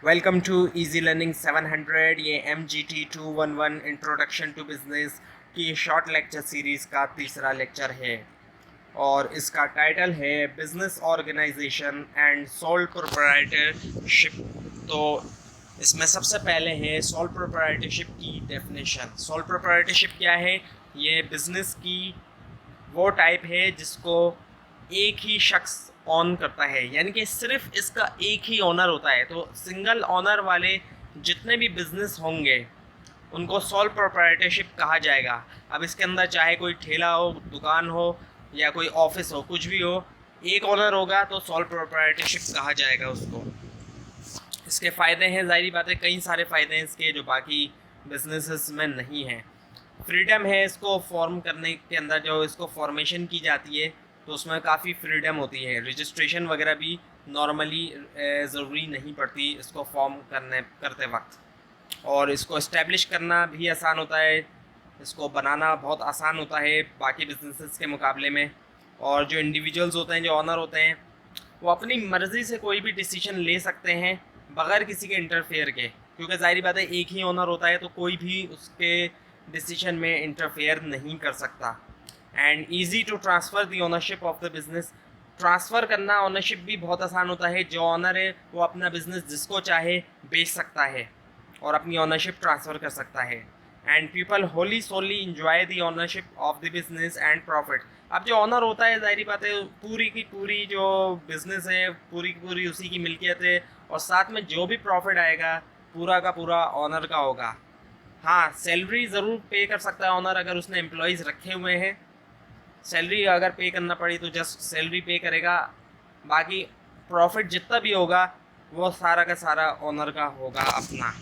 Welcome to easy learning 700। ये MGT 211 introduction to business की short lecture series का तीसरा लेक्चर है और इसका टाइटल है business organisation and sole proprietorship. तो इसमें सबसे पहले है सोल प्रोप्राइटरशिप की डेफिनेशन। सोल प्रोप्राइटरशिप क्या है? ये बिजनेस की वो टाइप है जिसको एक ही शख्स ऑन करता है, यानी कि सिर्फ इसका एक ही ओनर होता है। तो सिंगल ओनर वाले जितने भी बिजनेस होंगे उनको सोल प्रोप्राइटरशिप कहा जाएगा। अब इसके अंदर चाहे कोई ठेला हो, दुकान हो या कोई ऑफिस हो, कुछ भी हो, एक ओनर होगा तो सोल प्रोप्राइटरशिप कहा जाएगा उसको। इसके फ़ायदे हैं, ज़ाहिर बात है कई सारे फ़ायदे हैं इसके जो बाकी बिजनेसेस में नहीं हैं। फ्रीडम है इसको फॉर्म करने के अंदर, जो इसको फॉर्मेशन की जाती है तो उसमें काफ़ी फ्रीडम होती है। रजिस्ट्रेशन वगैरह भी नॉर्मली ज़रूरी नहीं पड़ती इसको फॉर्म करते वक्त, और इसको इस्टेब्लिश करना भी आसान होता है, इसको बनाना बहुत आसान होता है बाकी बिजनेसेस के मुकाबले में। और जो इंडिविजुअल्स होते हैं, जो ऑनर होते हैं, वो अपनी मर्ज़ी से कोई भी डिसीजन ले सकते हैं बग़ैर किसी के इंटरफेयर के, क्योंकि ज़ाहिर बात है एक ही ओनर होता है तो कोई भी उसके डिसीजन में इंटरफेयर नहीं कर सकता। And easy to transfer the ownership of the business. Transfer करना ओनरशिप भी बहुत आसान होता है। जो ऑनर है वो अपना बिज़नेस जिसको चाहे बेच सकता है और अपनी ओनरशिप ट्रांसफ़र कर सकता है। And people wholly solely enjoy the ownership of the business and profit. अब जो ऑनर होता है, ज़ाहिर बात है पूरी की पूरी जो बिज़नेस है पूरी की पूरी उसी की मिल्कियत है, और साथ में जो भी प्रॉफिट आएगा पूरा का पूरा ऑनर का होगा। हाँ, सैलरी ज़रूर पे कर सकता है ऑनर, अगर उसने एम्प्लॉयज़ रखे हुए हैं। सैलरी अगर पे करना पड़ी तो जस्ट सैलरी पे करेगा, बाकी प्रॉफिट जितना भी होगा वो सारा का सारा ऑनर का होगा अपना।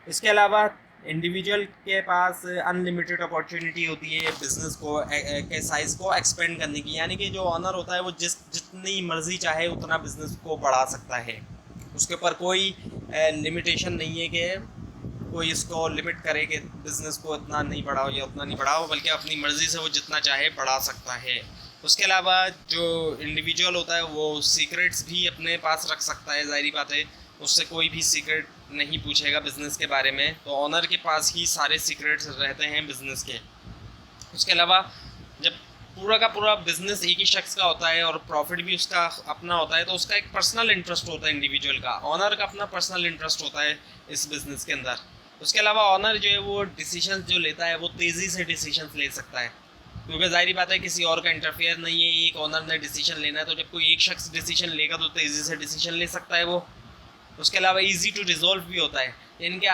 इसके अलावा इंडिविजुअल के पास अनलिमिटेड अपॉर्चुनिटी होती है बिज़नेस को के साइज़ को एक्सपेंड करने की, यानी कि जो ऑनर होता है वो जितनी मर्ज़ी चाहे उतना बिज़नेस को बढ़ा सकता है। उसके ऊपर कोई लिमिटेशन नहीं है कि कोई इसको लिमिट करे कि बिज़नेस को इतना नहीं बढ़ाओ या उतना नहीं बढ़ाओ, बल्कि अपनी मर्ज़ी से वो जितना चाहे बढ़ा सकता है। उसके अलावा जो इंडिविजुअल होता है वो सीक्रेट्स भी अपने पास रख सकता है, ज़ाहिर बात है उससे कोई भी सीक्रेट नहीं पूछेगा बिज़नेस के बारे में, तो ऑनर के पास ही सारे सीक्रेट्स रहते हैं बिज़नेस के। उसके अलावा जब पूरा का पूरा बिज़नेस एक ही शख्स का होता है और प्रॉफिट भी उसका अपना होता है, तो उसका एक पर्सनल इंटरेस्ट होता है इंडिविजुअल का, ऑनर का अपना पर्सनल इंटरेस्ट होता है इस बिज़नेस के अंदर। उसके अलावा ऑनर जो है वो डिसीजंस जो लेता है वो तेज़ी से डिसीजंस ले सकता है, क्योंकि ज़ाहिर बात है किसी और का इंटरफेयर नहीं है, एक ऑनर ने डिसीजन लेना है, तो जब कोई एक शख्स डिसीजन लेगा तो तेज़ी से डिसीजन ले सकता है वो। उसके अलावा इजी टू रिजॉल्व भी होता है, इनके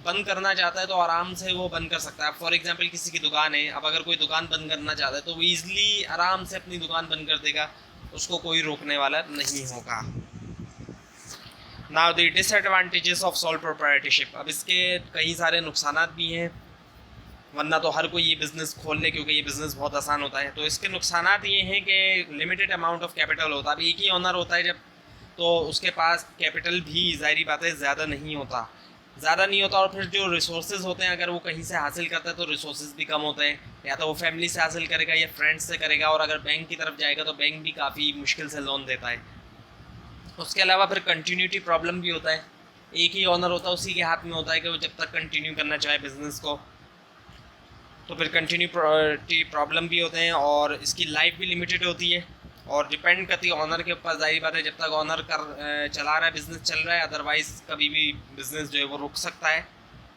बंद करना चाहता है तो आराम से वो बंद कर सकता है। फॉर एग्जांपल किसी की दुकान है, अब अगर कोई दुकान बंद करना चाहता है तो वो ईज़िली आराम से अपनी दुकान बंद कर देगा, उसको कोई रोकने वाला नहीं होगा। Now the disadvantages of sole proprietorship. अब इसके कई सारे नुकसान भी हैं, वरना तो हर कोई ये बिज़नेस खोल ले क्योंकि ये बिज़नेस बहुत आसान होता है। तो इसके नुकसान ये हैं कि लिमिटेड अमाउंट ऑफ कैपिटल होता है। अब एक ही ऑनर होता है जब, तो उसके पास कैपिटल भी ज़ाहिर बात है ज़्यादा नहीं होता, और फिर जो रिसोर्सेज होते हैं अगर वो कहीं से हासिल करता है तो रिसोर्सेज भी कम होते हैं, या तो वो फैमिली से हासिल करेगा या फ्रेंड्स से करेगा, और अगर बैंक की तरफ जाएगा तो बैंक भी काफ़ी मुश्किल से लोन देता है। उसके अलावा फिर कंटिन्यूटी प्रॉब्लम भी होता है, एक ही ऑनर होता है उसी के हाथ में होता है कि वो जब तक कंटिन्यू करना चाहे बिज़नेस को, तो फिर कंटिन्यूटी प्रॉब्लम भी होते हैं, और इसकी लाइफ भी लिमिटेड होती है और डिपेंड करती है ऑनर के ऊपर। ज़ाहिर बात है जब तक ऑनर चला रहा है, बिज़नेस चल रहा है, अदरवाइज़ कभी भी बिज़नेस जो है वो रुक सकता है।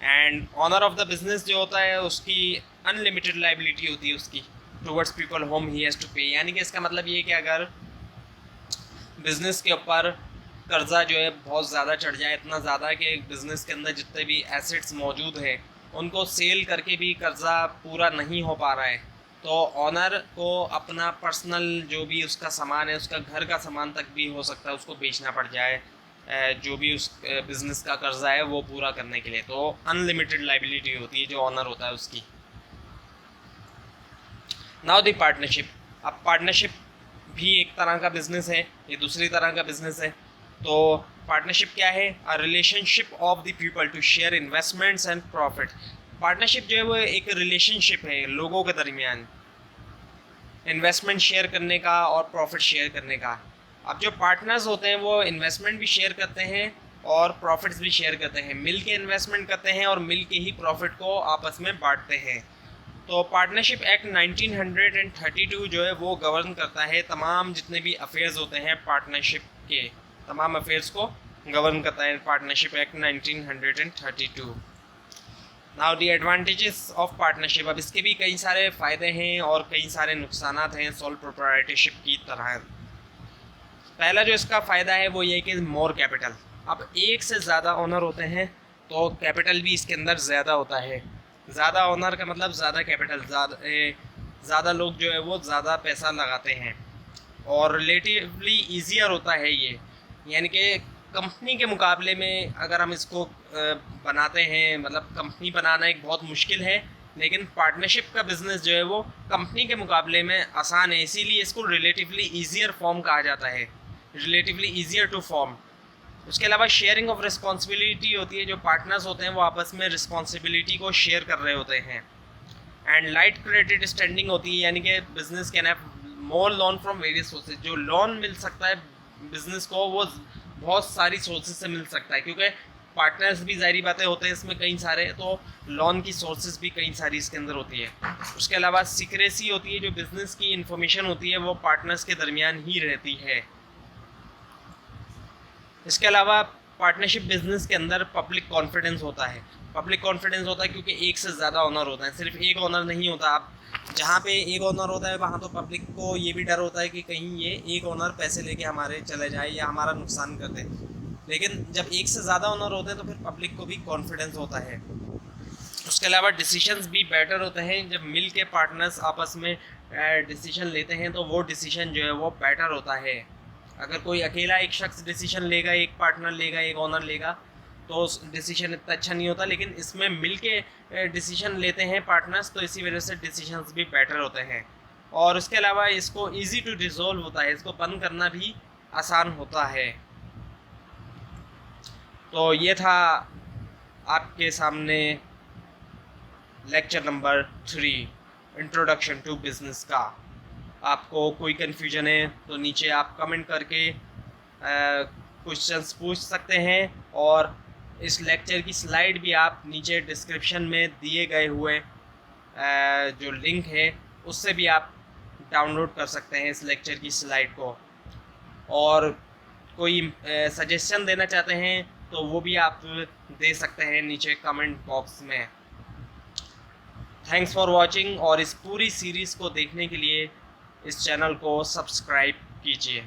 And owner of the business जो होता है उसकी अनलिमिटेड लाइबिलिटी होती है उसकी towards people whom he has to pay, यानी कि इसका मतलब ये कि अगर बिज़नेस के ऊपर कर्ज़ा जो है बहुत ज़्यादा चढ़ जाए, इतना ज़्यादा कि बिज़नेस के अंदर जितने भी एसेट्स मौजूद हैं उनको सेल करके भी कर्ज़ा पूरा नहीं हो पा रहा है, तो ऑनर को अपना पर्सनल जो भी उसका सामान है, उसका घर का सामान तक भी हो सकता है उसको बेचना पड़ जाए, जो भी उस बिज़नेस का कर्ज़ा है वो पूरा करने के लिए। तो अनलिमिटेड लाइबिलिटी होती है जो ऑनर होता है उसकी। Now the partnership. अब पार्टनरशिप भी एक तरह का बिज़नेस है, ये दूसरी तरह का बिज़नेस है। तो पार्टनरशिप क्या है? A relationship of the people to share investments and profit. Partnership जो है वो एक रिलेशनशिप है लोगों के दरमियान, इन्वेस्टमेंट शेयर करने का और प्रॉफिट शेयर करने का। अब जो पार्टनर्स होते हैं वो इन्वेस्टमेंट भी शेयर करते हैं और प्रॉफिट्स भी शेयर करते हैं, मिल के इन्वेस्टमेंट करते हैं और मिल के ही प्रॉफिट को आपस में बांटते हैं। तो पार्टनरशिप एक्ट 1932 जो है वो गवर्न करता है तमाम जितने भी अफेयर्स होते हैं पार्टनरशिप के, तमाम अफेयर्स को गवर्न करता है partnership act 1932। Now the advantages of partnership, अब इसके भी कई सारे फ़ायदे हैं और कई सारे नुकसान हैं सोल प्रोप्राइटरशिप की तरह। पहला जो इसका फ़ायदा है वो ये कि मोर कैपिटल, अब एक से ज़्यादा ओनर होते हैं तो कैपिटल भी इसके अंदर ज़्यादा होता है। ज़्यादा ओनर का मतलब ज़्यादा कैपिटल, ज़्यादा लोग जो है वो ज़्यादा पैसा लगाते हैं और रिलेटिवली ईजियर होता है ये, यानी कि कंपनी के मुकाबले में अगर हम इसको बनाते हैं, मतलब कंपनी बनाना एक बहुत मुश्किल है, लेकिन पार्टनरशिप का बिज़नेस जो है वो कंपनी के मुकाबले में आसान है, इसीलिए इसको रिलेटिवली ईजियर फॉर्म कहा जाता है, रिलेटिवली ईजियर टू फॉर्म। उसके अलावा शेयरिंग ऑफ रिस्पॉन्सिबिलिटी होती है, जो पार्टनर्स होते हैं वो आपस में रिस्पॉन्सिबिलिटी को शेयर कर रहे होते हैं। एंड लाइट क्रेडिट स्टैंडिंग होती है, यानी कि business can have more loan from various sources, जो लोन मिल सकता है बिजनेस को वो बहुत सारी सोर्सेज से मिल सकता है, क्योंकि पार्टनर्स भी ज़ाहिर बातें होते हैं इसमें कई सारे, तो लोन की सोर्सेज भी कई सारी इसके अंदर होती है। उसके अलावा सीक्रेसी होती है, जो बिज़नेस की इंफॉर्मेशन होती है वो पार्टनर्स के दरमियान ही रहती है। इसके अलावा पार्टनरशिप बिजनेस के अंदर पब्लिक कॉन्फिडेंस होता है, पब्लिक कॉन्फिडेंस होता है क्योंकि एक से ज़्यादा ओनर होता है, सिर्फ एक ओनर नहीं होता। आप जहाँ पे एक ओनर होता है वहाँ तो पब्लिक को ये भी डर होता है कि कहीं ये एक ओनर पैसे लेके हमारे चले जाए या हमारा नुकसान कर दे, लेकिन जब एक से ज़्यादा ओनर होते हैं तो फिर पब्लिक को भी कॉन्फिडेंस होता है। उसके अलावा डिसीशंस भी बेटर होते हैं, जब मिल के पार्टनर्स आपस में डिसीजन लेते हैं तो वो डिसीजन जो है वो बेटर होता है। अगर कोई अकेला एक शख्स डिसीजन लेगा, एक पार्टनर लेगा, एक ओनर लेगा, तो डिसीजन इतना अच्छा नहीं होता, लेकिन इसमें मिल के डिसीजन लेते हैं पार्टनर्स, तो इसी वजह से डिसीजंस भी बेटर होते हैं। और उसके अलावा इसको इजी टू डिसॉल्व होता है, इसको बंद करना भी आसान होता है। तो ये था आपके सामने lecture number 3 introduction to business का। आपको कोई कन्फ्यूजन है तो नीचे आप कमेंट करके क्वेश्चंस पूछ सकते हैं, और इस लेक्चर की स्लाइड भी आप नीचे डिस्क्रिप्शन में दिए गए हुए जो लिंक है उससे भी आप डाउनलोड कर सकते हैं इस लेक्चर की स्लाइड को। और कोई सजेशन देना चाहते हैं तो वो भी आप दे सकते हैं नीचे कमेंट बॉक्स में। थैंक्स फॉर वॉचिंग, और इस पूरी सीरीज़ को देखने के लिए इस चैनल को सब्सक्राइब कीजिए।